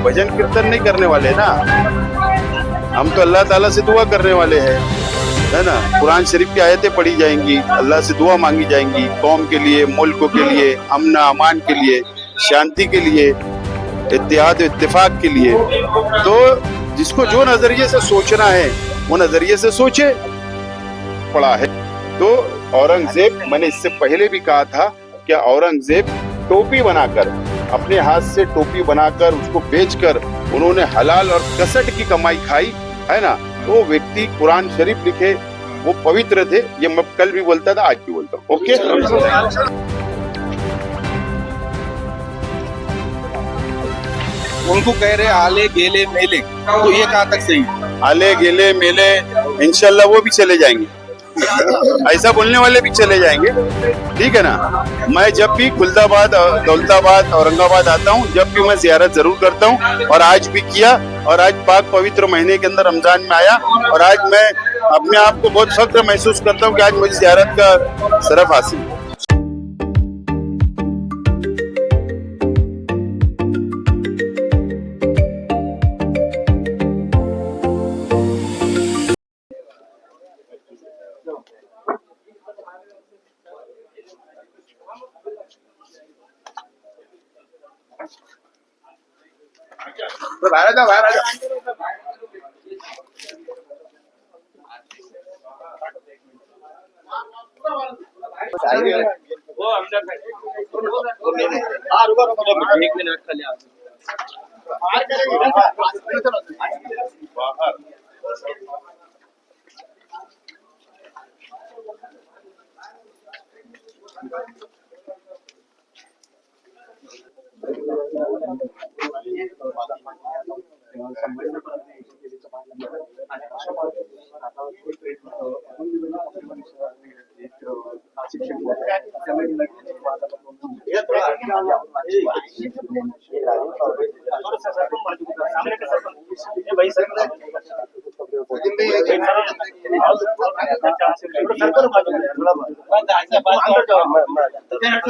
भजन कीर्तन नहीं करने वाले ना, हम तो अल्लाह ताला से दुआ करने वाले हैं, है ना। कुरान शरीफ की आयतें पढ़ी जाएंगी, अल्लाह से दुआ मांगी जाएंगी, कौम के लिए, मुल्क के लिए, अमन अमान के लिए, शांति के लिए, इत्तेहाद इत्तेफाक के लिए। तो जिसको जो नजरिए से सोचना है वो नजरिए से सोचे, पड़ा है। तो औरंगजेब, मैंने इससे पहले भी कहा था कि औरंगजेब टोपी बनाकर, अपने हाथ से टोपी बनाकर उसको बेचकर उन्होंने हलाल और कसट की कमाई खाई, है ना। वो व्यक्ति कुरान शरीफ लिखे, वो पवित्र थे, ये मैं कल भी बोलता था, आज भी बोलता हूँ। ओके, उनको कह रहे आले गेले मेले, तो ये कहाँ तक सही है? आले गेले मेले इंशाल्लाह वो भी चले जाएंगे, ऐसा बोलने वाले भी चले जाएंगे, ठीक है ना। मैं जब भी खुलदाबाद, दौलताबाद, औरंगाबाद आता हूँ, जब भी मैं जियारत जरूर करता हूँ, और आज भी किया। और आज पाक पवित्र महीने के अंदर रमजान में आया, और आज मैं अपने आप को बहुत फख्र महसूस करता हूँ कि आज मुझे जियारत का शरफ हासिल है। बाहर आ जाओ, बाहर आ जाओ। वो अंदर रुको, 1 मिनट खाली आ बाहर करेंगे बाहर।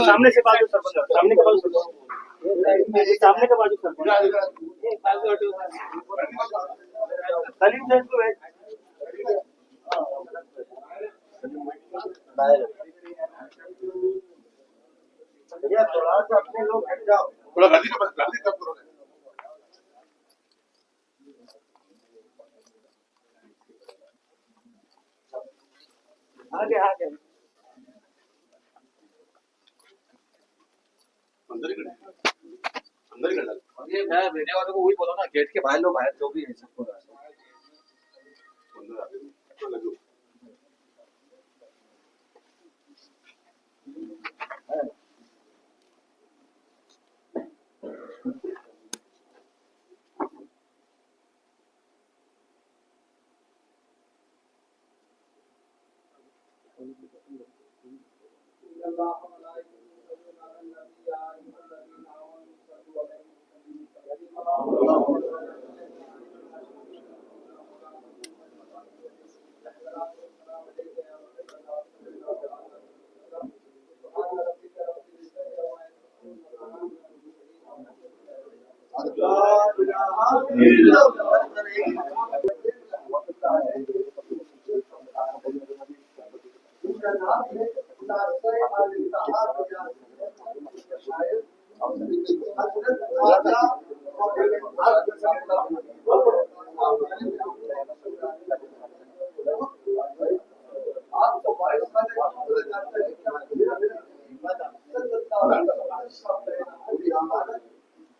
सामने से बाजू सर, सामने के बाजू सर, सामने के बाजू सर, सलीम सर को भैया थोड़ा सा अपने लोग हट जाओ, थोड़ा गाड़ी का बस गाड़ी कब करोगे? आगे आगे अंदर ही करना। ये मैं वीडियो वालों को वही बोला ना, गेट के बाहर लोग, बाहर जो भी है सबको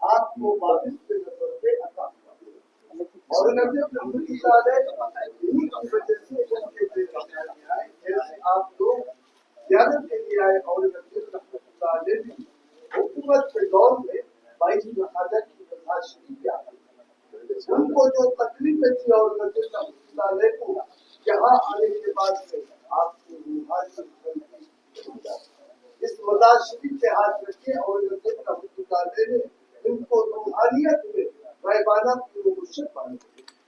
आपको आप लोग ज्यादा के लिए आए और हुकूमत के दौर में 22 महाजन की बर्दाश्त की उनको जो तकलीफें थी और को यहाँ आने के बाद से आपको इस मदाशरी के हाथ रखे और इनको रूहानियत में गायबाना की मुर्शिद बने।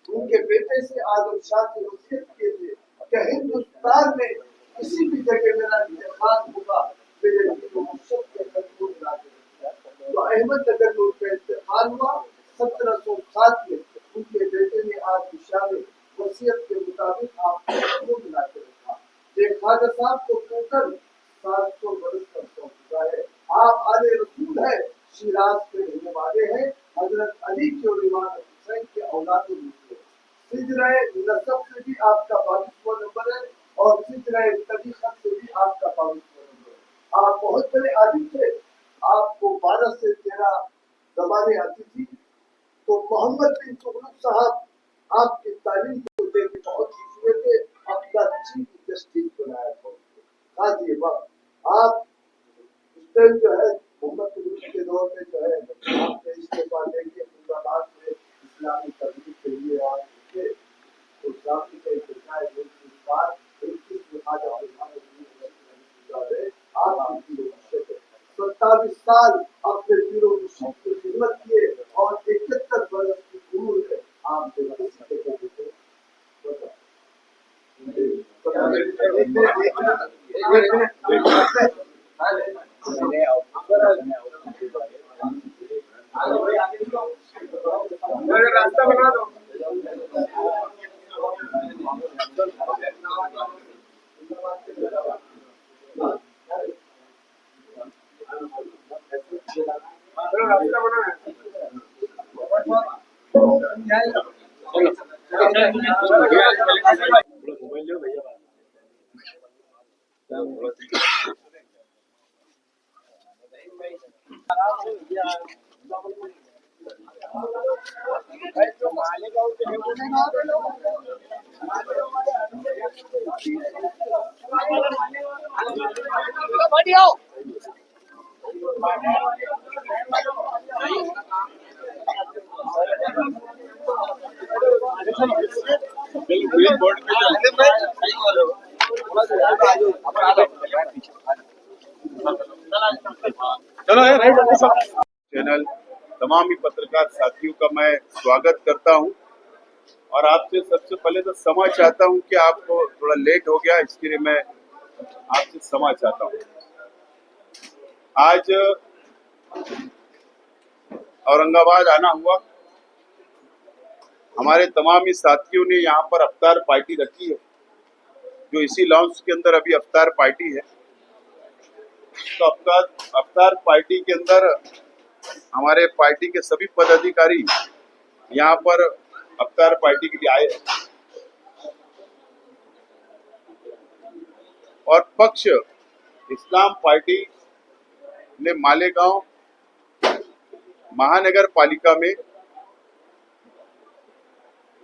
उनके बेटे से आजम शाह की वसीयत के लिए कि हिंदुस्तान में किसी भी जगह मेरा इंतखाब होगा, मेरे मुर्शिद के तो अहमद नगर में उनका इंतकाल हुआ। 1707 में उनके बेटे ने आज निशान वसीयत के मुताबिक आपको मिला के रखा। ये ख्वाजा साहब को टोटल 700 बरस का शौक हुआ है। आप आले रसूल है, शिराज के रहने वाले हैं, हजरत अली के और इमाम हुसैन के औलाद में सिजराए नसब से भी आपका 22वां नंबर है और सिजराए तरीक़त से भी आपका 22वां नंबर है। आप बहुत बड़े आलिम थे। आपको 12 से 13 जबानें आती थी। तो मोहम्मद बिन तुगलक साहब आपकी तालीम को देख के बहुत खुश हुए थे। अपना चीफ जस्टिस बनाया था। आज ये वक्त आप उस टाइम जो है मोहम्मद तुगलक के दौर में जो है आपने इस्तीफा देके फैसलाबाद में इस्लामी तबलीग के लिए आप थे। तो साथी का इस्तेमाल है इस बार 21 लिहाज आप आपकी 27 साल अपने पीरों मुर्शिद की खिदमत किए और 71 बरस की उम्र है आप रास्ता बना दो। चैनल तमाम ही पत्रकार साथियों का मैं स्वागत करता हूं और आपसे सबसे पहले तो क्षमा चाहता हूं कि आपको थोड़ा लेट हो गया, इसके लिए मैं आपसे क्षमा चाहता हूं। आज औरंगाबाद आना हुआ, हमारे तमाम ही साथियों ने यहाँ पर अफ्तार पार्टी रखी है, जो इसी लॉन्च के अंदर अभी अफ्तार पार्टी है। तो अफ्तार पार्टी के अंदर हमारे पार्टी के सभी पदाधिकारी यहाँ पर अफ्तार पार्टी के लिए आए हैं और पक्ष इस्लाम पार्टी ने मालेगांव महानगर पालिका में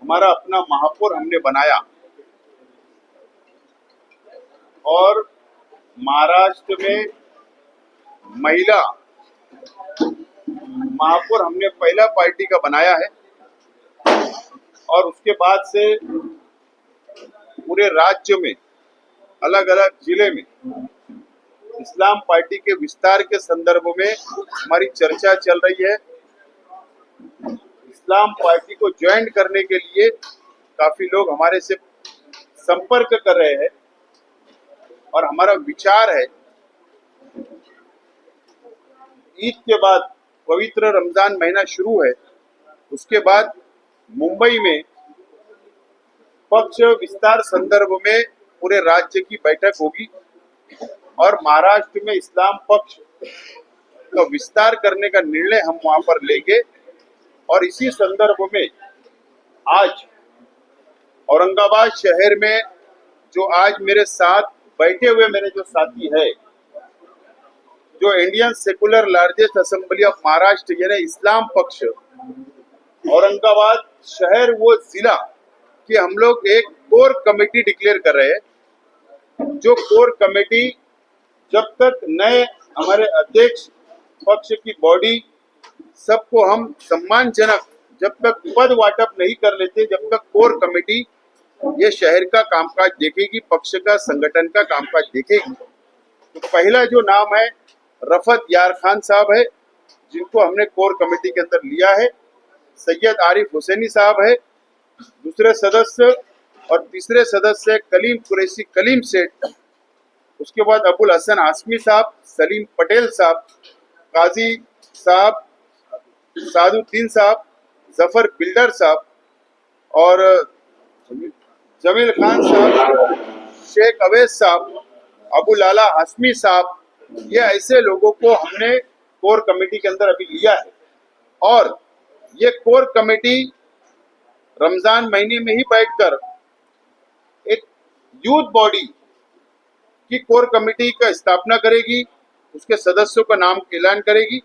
हमारा अपना महापौर हमने बनाया और महाराष्ट्र में महिला महापौर हमने पहला पार्टी का बनाया है और उसके बाद से पूरे राज्य में अलग अलग जिले में इस्लाम पार्टी के विस्तार के संदर्भ में हमारी चर्चा चल रही है। इस्लाम पार्टी को ज्वाइन करने के लिए काफी लोग हमारे से संपर्क कर रहे हैं और हमारा विचार है ईद के बाद पवित्र रमजान महीना शुरू है, उसके बाद मुंबई में पक्ष विस्तार संदर्भ में पूरे राज्य की बैठक होगी और महाराष्ट्र में इस्लाम पक्ष का विस्तार करने का निर्णय हम वहां पर लेंगे। और इसी संदर्भ में आज औरंगाबाद शहर में जो आज मेरे साथ बैठे हुए मेरे जो साथी है, जो Indian secular largest assembly of Maharashtra यानी इस्लाम पक्ष औरंगाबाद शहर वो जिला कि हम लोग एक कोर कमेटी डिक्लेयर कर रहे हैं। जो कोर कमेटी जब तक नए हमारे अध्यक्ष पक्ष की बॉडी सबको हम सम्मानजनक जब तक पद वाटप नहीं कर लेते, जब तक कोर कमेटी ये शहर का कामकाज देखेगी, पक्ष का संगठन का कामकाज देखेगी। तो पहला जो नाम है रफत यार खान साहब है, जिनको हमने कोर कमेटी के अंदर लिया है। सैयद आरिफ हुसैनी साहब है दूसरे सदस्य और तीसरे सदस्य कलीम कुरैशी कलीम सेठ। उसके बाद अबुल हसन आसमी साहब, सलीम पटेल साहब, काजी साहब, सादुद्दीन साहब जफर बिल्डर साहब और जमील खान साहब, शेख अवैस साहब, अबू लाला हाशमी साहब, ये ऐसे लोगों को हमने कोर कमेटी के अंदर अभी लिया है। और ये कोर कमेटी रमजान महीने में ही बैठकर एक यूथ बॉडी की कोर कमेटी का स्थापना करेगी, उसके सदस्यों का नाम ऐलान करेगी।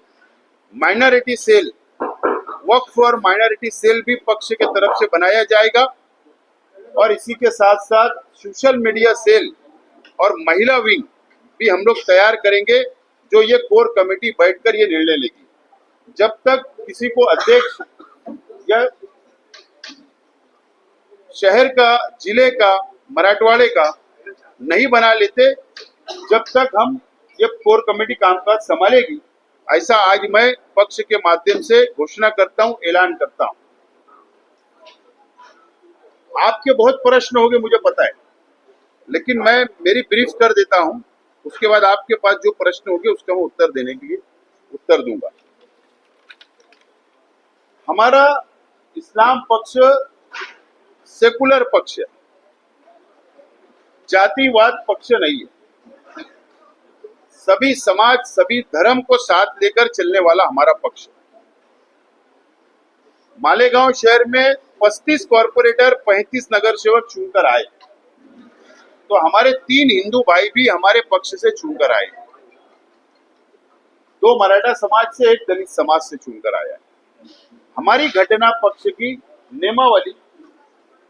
माइनॉरिटी सेल, वक्फ और माइनॉरिटी सेल भी पक्ष के तरफ से बनाया जाएगा और इसी के साथ साथ सोशल मीडिया सेल और महिला विंग भी हम लोग तैयार करेंगे, जो ये कोर कमेटी बैठकर ये निर्णय लेगी। जब तक किसी को अध्यक्ष या शहर का, जिले का, मराठवाड़े का नहीं बना लेते, जब तक हम ये कोर कमेटी कामकाज संभालेगी, ऐसा आज मैं पक्ष के माध्यम से घोषणा करता हूं, ऐलान करता हूं। आपके बहुत प्रश्न होंगे मुझे पता है, लेकिन मैं मेरी ब्रीफ कर देता हूं, उसके बाद आपके पास जो प्रश्न होंगे उसका मैं उत्तर देने के लिए उत्तर दूंगा। हमारा इस्लाम पक्ष सेकुलर पक्ष है, जातिवाद पक्ष नहीं है। सभी समाज, सभी धर्म को साथ लेकर चलने वाला हमारा पक्ष है। मालेगांव शहर में 35 कॉर्पोरेटर, 35 नगर सेवक चुनकर आए, तो हमारे 3 हिंदू भाई भी हमारे पक्ष से चुनकर आए, 2 मराठा समाज से, 1 दलित समाज से चुनकर आया। हमारी घटना पक्ष की नियमावली,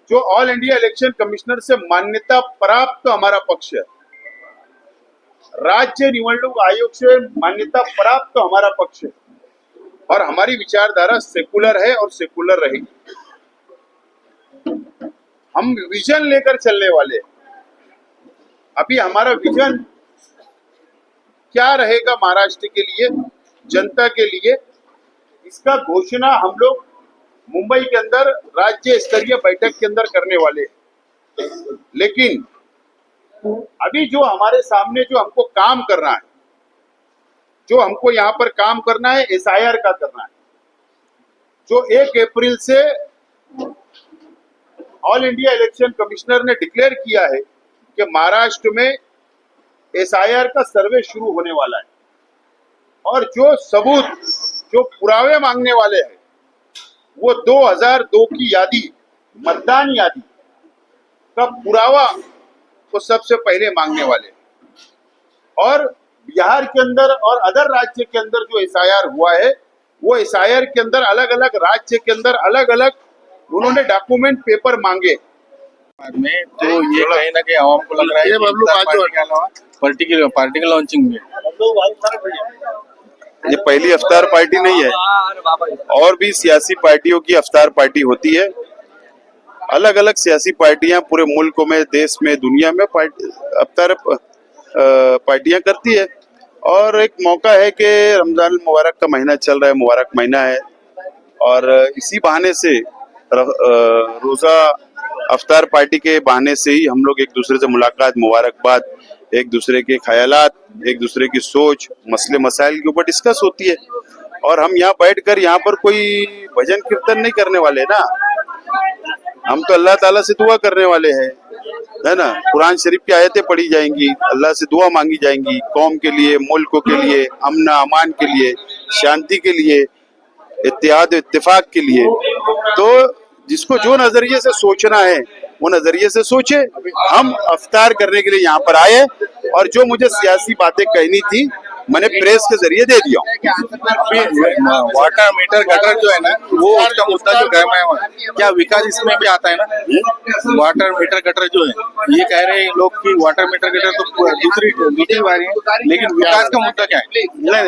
जो ऑल इंडिया इलेक्शन कमिश्नर से मान्यता प्राप्त तो हमारा पक्ष है, राज्य निवडणूक आयोग से मान्यता प्राप्त तो हमारा पक्ष है, और हमारी विचारधारा सेकुलर है और सेकुलर रहेगी। हम विजन लेकर चलने वाले हैं। अभी हमारा विजन क्या रहेगा महाराष्ट्र के लिए, जनता के लिए, इसका घोषणा हम लोग मुंबई के अंदर राज्य स्तरीय बैठक के अंदर करने वाले हैं। लेकिन अभी जो हमारे सामने जो हमको काम करना है, जो हमको यहाँ पर काम करना है, SIR का करना है, जो 1 अप्रैल से ऑल इंडिया इलेक्शन कमिश्नर ने डिक्लेयर किया है कि महाराष्ट्र में SIR का सर्वे शुरू होने वाला है। और जो सबूत, जो पुरावे मांगने वाले हैं, वो 2002 की यादी, मतदान यादी का पुरावा को सबसे पहले मांगने वाले। और बिहार के अंदर और अदर राज्य के अंदर जो SIR हुआ है, वो SIR के अंदर अलग अलग राज्य के अंदर अलग अलग उन्होंने डॉक्यूमेंट पेपर मांगे में, तो ये कहीं ना कहीं आवाम को लग रहा है कि पार्टी के लॉन्चिंग में ये पहली अफ्तार पार्टी नहीं है, और भी सियासी पार्टियों की अफ्तार पार्टी होती है। अलग अलग सियासी पार्टियां पूरे मुल्क में, देश में, दुनिया में अफ्तार पार्टियां करती है। और एक मौका है कि रमजान मुबारक का महीना चल रहा है, मुबारक महीना है, और इसी बहाने से रोजा अफ्तार पार्टी के बहाने से ही हम लोग एक दूसरे से मुलाकात, मुबारकबाद, एक दूसरे के ख्यालात, एक दूसरे की सोच, मसले मसाइल के ऊपर डिस्कस होती है। और हम यहाँ बैठकर यहाँ पर कोई भजन कीर्तन नहीं करने वाले ना, हम तो अल्लाह ताला से दुआ करने वाले हैं, है ना। कुरान शरीफ की आयतें पढ़ी जाएंगी, अल्लाह से दुआ मांगी जाएंगी, कौम के लिए, मुल्क के लिए, अमन अमान के लिए, शांति के लिए, इत्तेहाद इत्तेफाक के लिए। तो जिसको जो नजरिए से सोचना है वो नजरिए से सोचे। हम अफ्तार करने के लिए यहाँ पर आए, और जो मुझे सियासी बातें कहनी थी मैंने प्रेस के जरिए दे दिया। वाटर मीटर गटर जो है ना, वो उसका मुद्दा जो गरमा है, क्या विकास इसमें भी आता है ना? वाटर मीटर गटर जो है, ये कह रहे हैं लोग कि वाटर मीटर गटर तो दूसरी बारी है, लेकिन विकास का मुद्दा क्या है? नहीं,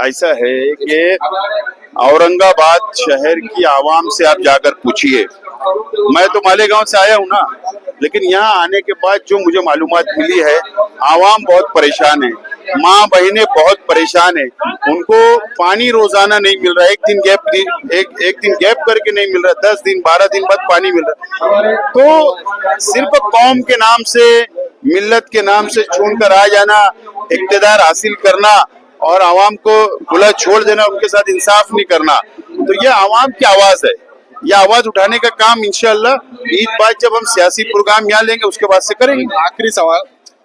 ऐसा है कि औरंगाबाद शहर की आवाम से आप जाकर पूछिए। मैं तो मालेगांव से आया हूँ ना, लेकिन यहाँ आने के बाद जो मुझे मालूमात मिली है, आवाम बहुत परेशान है, माँ बहनें बहुत परेशान है, उनको पानी रोजाना नहीं मिल रहा, एक दिन गैप करके नहीं मिल रहा, 10 दिन 12 दिन बाद पानी मिल रहा। तो सिर्फ कौम के नाम से, मिल्लत के नाम से छून कर आ जाना, इक्तदार हासिल करना, और आवाम को खुला छोड़ देना, उनके साथ इंसाफ नहीं करना। तो ये आवाम की आवाज है, ये आवाज उठाने का काम इंशाअल्लाह ईद बाद जब हम सियासी प्रोग्राम यहाँ लेंगे उसके बाद से करेंगे। आखिरी सवाल,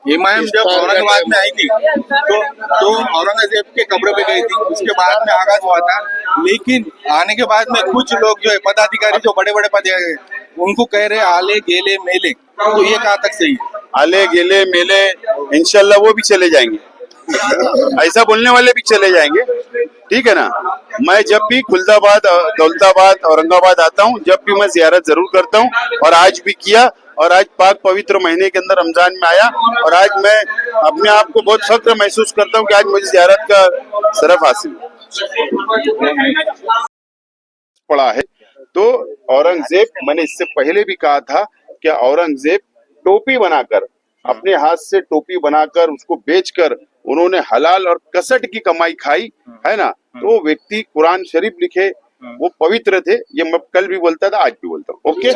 एमआईएम जब औरंगाबाद में आई थी तो औरंगजेब के कब्र पे गई थी, उसके बाद में आगाज हुआ था, लेकिन आने के बाद में कुछ लोग जो है पदाधिकारी जो बड़े बड़े पद उनको कह रहे आले गेले मेले, तो ये कहाँ तक सही है? आले गेले मेले इंशाल्लाह वो भी चले जाएंगे, ऐसा बोलने वाले भी चले जाएंगे, ठीक है ना। मैं जब भी खुलदाबाद, दौलताबाद, औरंगाबाद आता हूँ, जब भी मैं जियारत जरूर करता हूँ, और आज भी किया, और आज पाक पवित्र महीने के अंदर रमजान में आया, और आज मैं अपने आप को बहुत फख्र महसूस करता हूँ कि आज मुझे जियारत का शरफ हासिल पड़ा है। तो औरंगजेब, मैंने इससे पहले भी कहा था कि औरंगजेब टोपी बनाकर, अपने हाथ से टोपी बनाकर उसको बेचकर उन्होंने हलाल और कसट की कमाई खाई, है ना। तो वो व्यक्ति कुरान शरीफ लिखे, वो पवित्र थे, ये मैं कल भी बोलता था, आज भी बोलता हूँ। ओके।